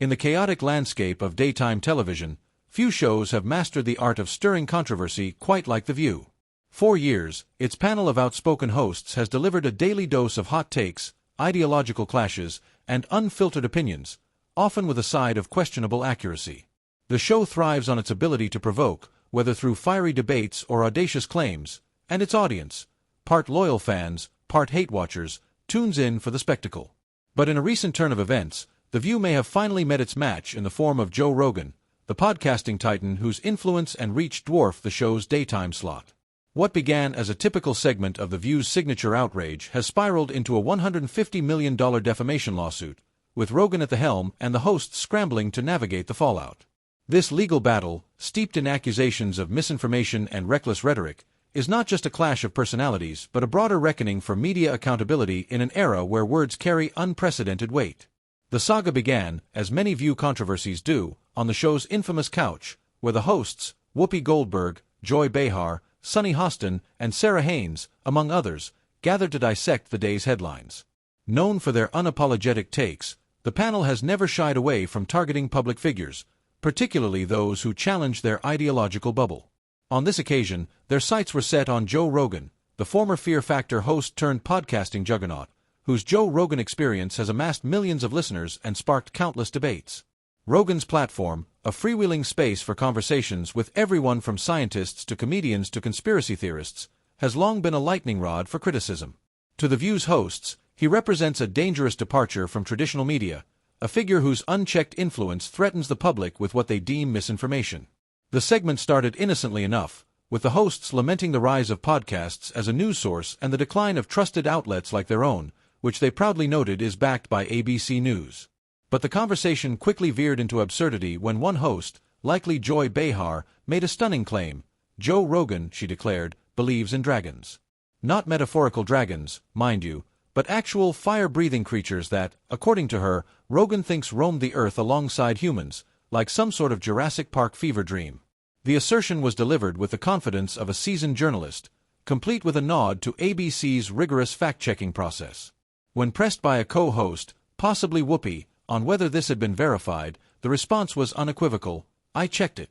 In the chaotic landscape of daytime television, few shows have mastered the art of stirring controversy quite like The View. For years, its panel of outspoken hosts has delivered a daily dose of hot takes, ideological clashes, and unfiltered opinions, often with a side of questionable accuracy. The show thrives on its ability to provoke, whether through fiery debates or audacious claims, and its audience, part loyal fans, part hate watchers, tunes in for the spectacle. But in a recent turn of events, The View may have finally met its match in the form of Joe Rogan, the podcasting titan whose influence and reach dwarf the show's daytime slot. What began as a typical segment of The View's signature outrage has spiraled into a $150 million defamation lawsuit, with Rogan at the helm and the hosts scrambling to navigate the fallout. This legal battle, steeped in accusations of misinformation and reckless rhetoric, is not just a clash of personalities but a broader reckoning for media accountability in an era where words carry unprecedented weight. The saga began, as many View controversies do, on the show's infamous couch, where the hosts, Whoopi Goldberg, Joy Behar, Sunny Hostin, and Sarah Haynes, among others, gathered to dissect the day's headlines. Known for their unapologetic takes, the panel has never shied away from targeting public figures, particularly those who challenge their ideological bubble. On this occasion, their sights were set on Joe Rogan, the former Fear Factor host turned podcasting juggernaut, whose Joe Rogan Experience has amassed millions of listeners and sparked countless debates. Rogan's platform, a freewheeling space for conversations with everyone from scientists to comedians to conspiracy theorists, has long been a lightning rod for criticism. To The View's hosts, he represents a dangerous departure from traditional media, a figure whose unchecked influence threatens the public with what they deem misinformation. The segment started innocently enough, with the hosts lamenting the rise of podcasts as a news source and the decline of trusted outlets like their own, which they proudly noted is backed by ABC News. But the conversation quickly veered into absurdity when one host, likely Joy Behar, made a stunning claim. Joe Rogan, she declared, believes in dragons. Not metaphorical dragons, mind you, but actual fire-breathing creatures that, according to her, Rogan thinks roam the earth alongside humans, like some sort of Jurassic Park fever dream. The assertion was delivered with the confidence of a seasoned journalist, complete with a nod to ABC's rigorous fact-checking process. When pressed by a co-host, possibly Whoopi, on whether this had been verified, the response was unequivocal. "I checked it.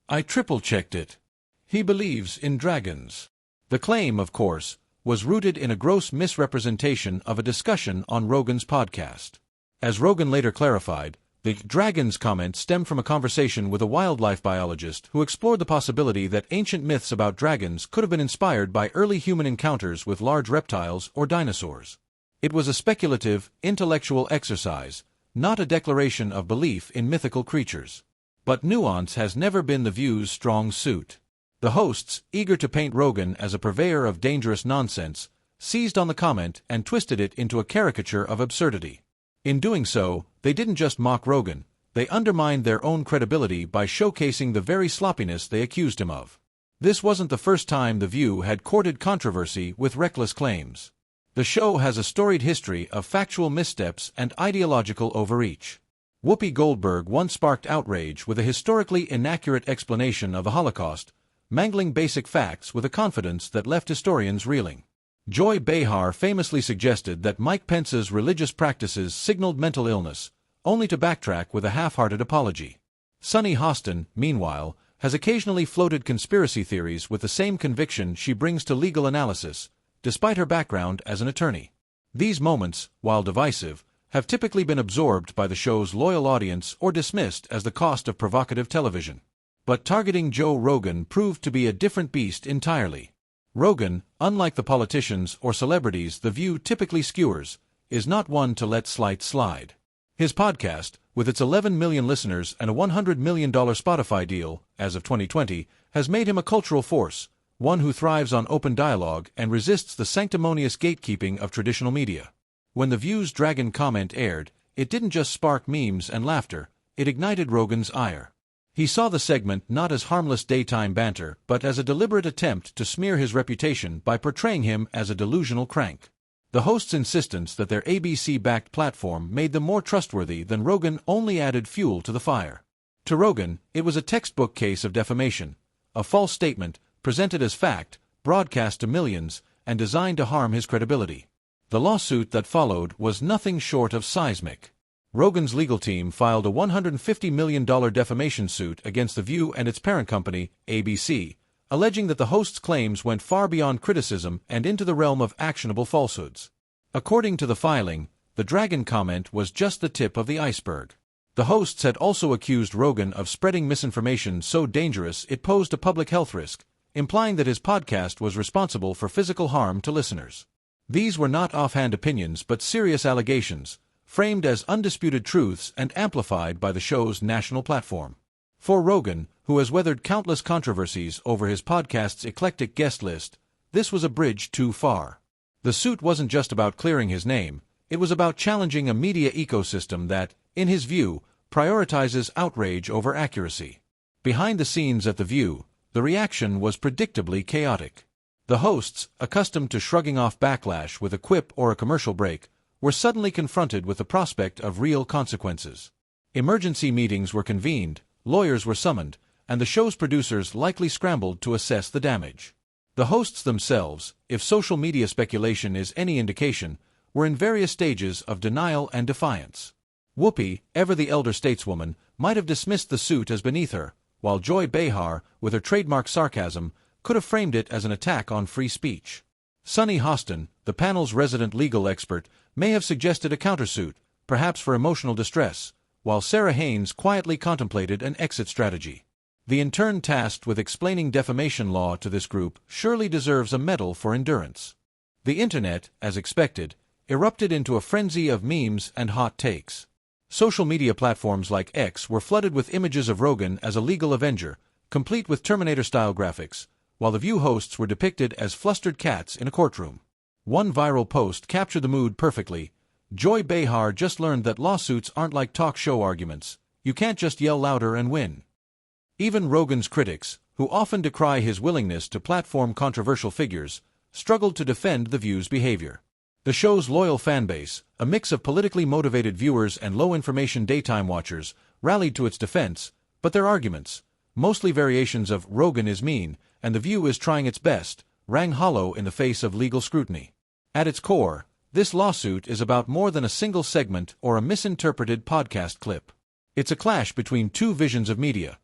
I triple-checked it. He believes in dragons." The claim, of course, was rooted in a gross misrepresentation of a discussion on Rogan's podcast. As Rogan later clarified, the dragons comment stemmed from a conversation with a wildlife biologist who explored the possibility that ancient myths about dragons could have been inspired by early human encounters with large reptiles or dinosaurs. It was a speculative, intellectual exercise, not a declaration of belief in mythical creatures. But nuance has never been The View's strong suit. The hosts, eager to paint Rogan as a purveyor of dangerous nonsense, seized on the comment and twisted it into a caricature of absurdity. In doing so, they didn't just mock Rogan, they undermined their own credibility by showcasing the very sloppiness they accused him of. This wasn't the first time The View had courted controversy with reckless claims. The show has a storied history of factual missteps and ideological overreach. Whoopi Goldberg once sparked outrage with a historically inaccurate explanation of the Holocaust, mangling basic facts with a confidence that left historians reeling. Joy Behar famously suggested that Mike Pence's religious practices signaled mental illness, only to backtrack with a half-hearted apology. Sunny Hostin, meanwhile, has occasionally floated conspiracy theories with the same conviction she brings to legal analysis, despite her background as an attorney. These moments, while divisive, have typically been absorbed by the show's loyal audience or dismissed as the cost of provocative television. But targeting Joe Rogan proved to be a different beast entirely. Rogan, unlike the politicians or celebrities The View typically skewers, is not one to let slight slide. His podcast, with its 11 million listeners and a $100 million Spotify deal, as of 2020, has made him a cultural force, one who thrives on open dialogue and resists the sanctimonious gatekeeping of traditional media. When The View's Dragon comment aired, it didn't just spark memes and laughter, it ignited Rogan's ire. He saw the segment not as harmless daytime banter but as a deliberate attempt to smear his reputation by portraying him as a delusional crank. The host's insistence that their ABC-backed platform made them more trustworthy than Rogan only added fuel to the fire. To Rogan, it was a textbook case of defamation, a false statement, presented as fact, broadcast to millions, and designed to harm his credibility. The lawsuit that followed was nothing short of seismic. Rogan's legal team filed a $150 million defamation suit against The View and its parent company, ABC, alleging that the host's claims went far beyond criticism and into the realm of actionable falsehoods. According to the filing, the dragon comment was just the tip of the iceberg. The hosts had also accused Rogan of spreading misinformation so dangerous it posed a public health risk, implying that his podcast was responsible for physical harm to listeners. These were not offhand opinions but serious allegations, framed as undisputed truths and amplified by the show's national platform. For Rogan, who has weathered countless controversies over his podcast's eclectic guest list, this was a bridge too far. The suit wasn't just about clearing his name, it was about challenging a media ecosystem that, in his view, prioritizes outrage over accuracy. Behind the scenes at The View, the reaction was predictably chaotic. The hosts, accustomed to shrugging off backlash with a quip or a commercial break, were suddenly confronted with the prospect of real consequences. Emergency meetings were convened, lawyers were summoned, and the show's producers likely scrambled to assess the damage. The hosts themselves, if social media speculation is any indication, were in various stages of denial and defiance. Whoopi, ever the elder stateswoman, might have dismissed the suit as beneath her, while Joy Behar, with her trademark sarcasm, could have framed it as an attack on free speech. Sunny Hostin, the panel's resident legal expert, may have suggested a countersuit, perhaps for emotional distress, while Sarah Haynes quietly contemplated an exit strategy. The intern tasked with explaining defamation law to this group surely deserves a medal for endurance. The internet, as expected, erupted into a frenzy of memes and hot takes. Social media platforms like X were flooded with images of Rogan as a legal avenger, complete with Terminator-style graphics, while The View hosts were depicted as flustered cats in a courtroom. One viral post captured the mood perfectly. Joy Behar just learned that lawsuits aren't like talk show arguments. You can't just yell louder and win. Even Rogan's critics, who often decry his willingness to platform controversial figures, struggled to defend The View's behavior. The show's loyal fanbase, a mix of politically motivated viewers and low-information daytime watchers, rallied to its defense, but their arguments, mostly variations of "Rogan is mean" and "The View is trying its best," rang hollow in the face of legal scrutiny. At its core, this lawsuit is about more than a single segment or a misinterpreted podcast clip. It's a clash between two visions of media,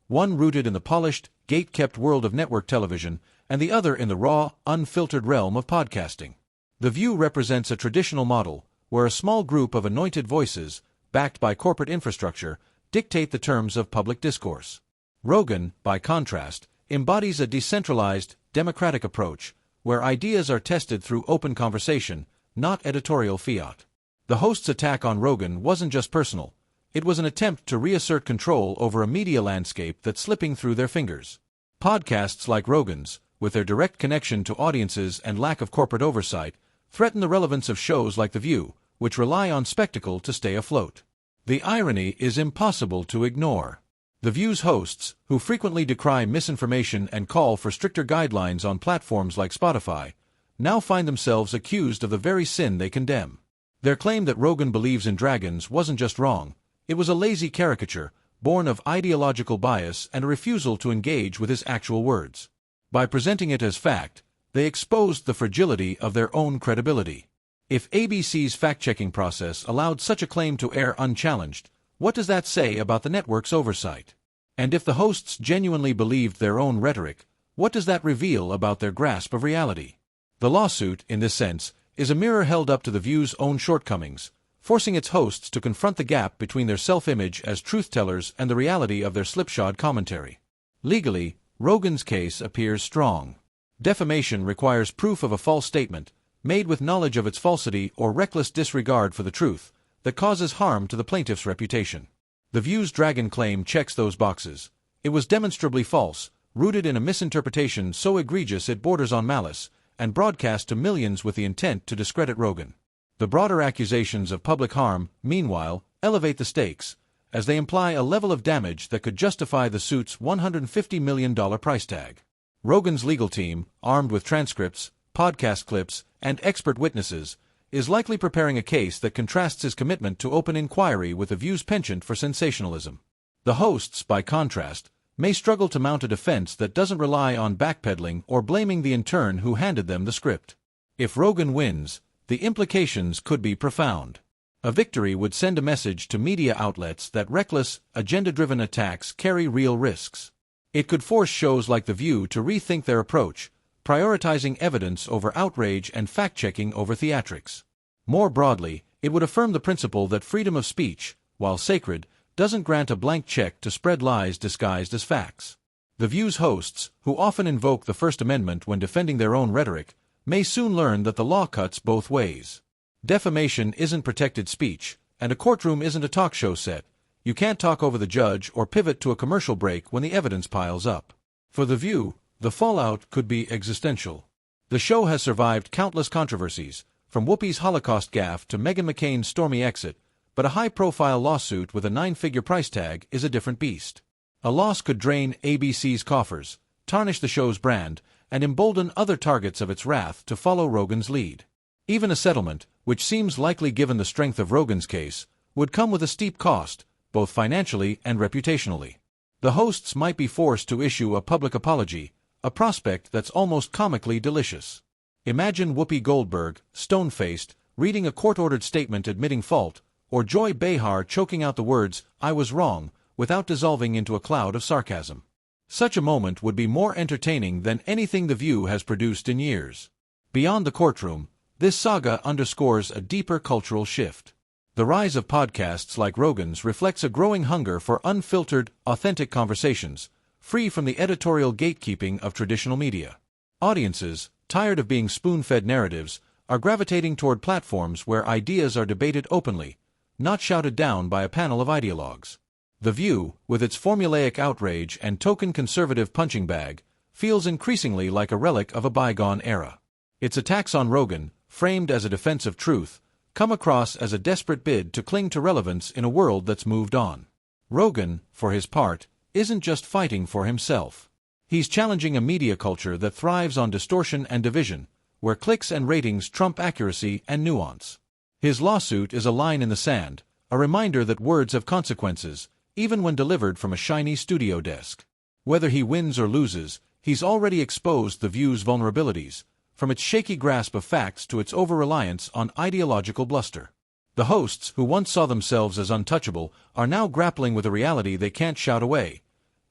one rooted in the polished, gate-kept world of network television, and the other in the raw, unfiltered realm of podcasting. The View represents a traditional model, where a small group of anointed voices, backed by corporate infrastructure, dictate the terms of public discourse. Rogan, by contrast, embodies a decentralized, democratic approach, where ideas are tested through open conversation, not editorial fiat. The host's attack on Rogan wasn't just personal. It was an attempt to reassert control over a media landscape that's slipping through their fingers. Podcasts like Rogan's, with their direct connection to audiences and lack of corporate oversight, threaten the relevance of shows like The View, which rely on spectacle to stay afloat. The irony is impossible to ignore. The View's hosts, who frequently decry misinformation and call for stricter guidelines on platforms like Spotify, now find themselves accused of the very sin they condemn. Their claim that Rogan believes in dragons wasn't just wrong, it was a lazy caricature, born of ideological bias and a refusal to engage with his actual words. By presenting it as fact, they exposed the fragility of their own credibility. If ABC's fact-checking process allowed such a claim to air unchallenged, what does that say about the network's oversight? And if the hosts genuinely believed their own rhetoric, what does that reveal about their grasp of reality? The lawsuit, in this sense, is a mirror held up to The View's own shortcomings, forcing its hosts to confront the gap between their self-image as truth-tellers and the reality of their slipshod commentary. Legally, Rogan's case appears strong. Defamation requires proof of a false statement, made with knowledge of its falsity or reckless disregard for the truth, that causes harm to the plaintiff's reputation. The View's dragon claim checks those boxes. It was demonstrably false, rooted in a misinterpretation so egregious it borders on malice, and broadcast to millions with the intent to discredit Rogan. The broader accusations of public harm, meanwhile, elevate the stakes, as they imply a level of damage that could justify the suit's $150 million price tag. Rogan's legal team, armed with transcripts, podcast clips, and expert witnesses, is likely preparing a case that contrasts his commitment to open inquiry with The View's penchant for sensationalism. The hosts, by contrast, may struggle to mount a defense that doesn't rely on backpedaling or blaming the intern who handed them the script. If Rogan wins, the implications could be profound. A victory would send a message to media outlets that reckless, agenda-driven attacks carry real risks. It could force shows like The View to rethink their approach, prioritizing evidence over outrage and fact-checking over theatrics. More broadly, it would affirm the principle that freedom of speech, while sacred, doesn't grant a blank check to spread lies disguised as facts. The View's hosts, who often invoke the First Amendment when defending their own rhetoric, may soon learn that the law cuts both ways. Defamation isn't protected speech, and a courtroom isn't a talk show set. You can't talk over the judge or pivot to a commercial break when the evidence piles up. For The View, the fallout could be existential. The show has survived countless controversies, from Whoopi's Holocaust gaffe to Meghan McCain's stormy exit, but a high-profile lawsuit with a 9-figure price tag is a different beast. A loss could drain ABC's coffers, tarnish the show's brand, and embolden other targets of its wrath to follow Rogan's lead. Even a settlement, which seems likely given the strength of Rogan's case, would come with a steep cost, both financially and reputationally. The hosts might be forced to issue a public apology, a prospect that's almost comically delicious. Imagine Whoopi Goldberg, stone-faced, reading a court-ordered statement admitting fault, or Joy Behar choking out the words, "I was wrong," without dissolving into a cloud of sarcasm. Such a moment would be more entertaining than anything The View has produced in years. Beyond the courtroom, this saga underscores a deeper cultural shift. The rise of podcasts like Rogan's reflects a growing hunger for unfiltered, authentic conversations, free from the editorial gatekeeping of traditional media. Audiences, tired of being spoon-fed narratives, are gravitating toward platforms where ideas are debated openly, not shouted down by a panel of ideologues. The View, with its formulaic outrage and token conservative punching bag, feels increasingly like a relic of a bygone era. Its attacks on Rogan, framed as a defense of truth, come across as a desperate bid to cling to relevance in a world that's moved on. Rogan, for his part, isn't just fighting for himself. He's challenging a media culture that thrives on distortion and division, where clicks and ratings trump accuracy and nuance. His lawsuit is a line in the sand, a reminder that words have consequences, even when delivered from a shiny studio desk. Whether he wins or loses, he's already exposed The View's vulnerabilities, from its shaky grasp of facts to its over-reliance on ideological bluster. The hosts, who once saw themselves as untouchable, are now grappling with a reality they can't shout away.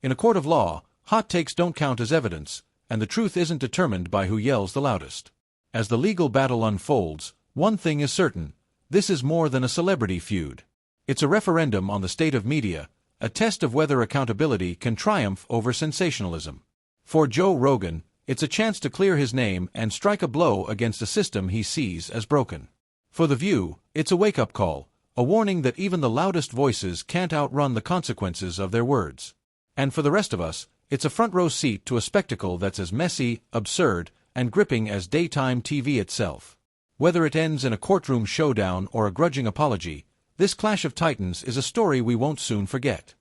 In a court of law, hot takes don't count as evidence, and the truth isn't determined by who yells the loudest. As the legal battle unfolds, one thing is certain: this is more than a celebrity feud. It's a referendum on the state of media, a test of whether accountability can triumph over sensationalism. For Joe Rogan, it's a chance to clear his name and strike a blow against a system he sees as broken. For The View, it's a wake-up call, a warning that even the loudest voices can't outrun the consequences of their words. And for the rest of us, it's a front-row seat to a spectacle that's as messy, absurd, and gripping as daytime TV itself. Whether it ends in a courtroom showdown or a grudging apology, this clash of titans is a story we won't soon forget.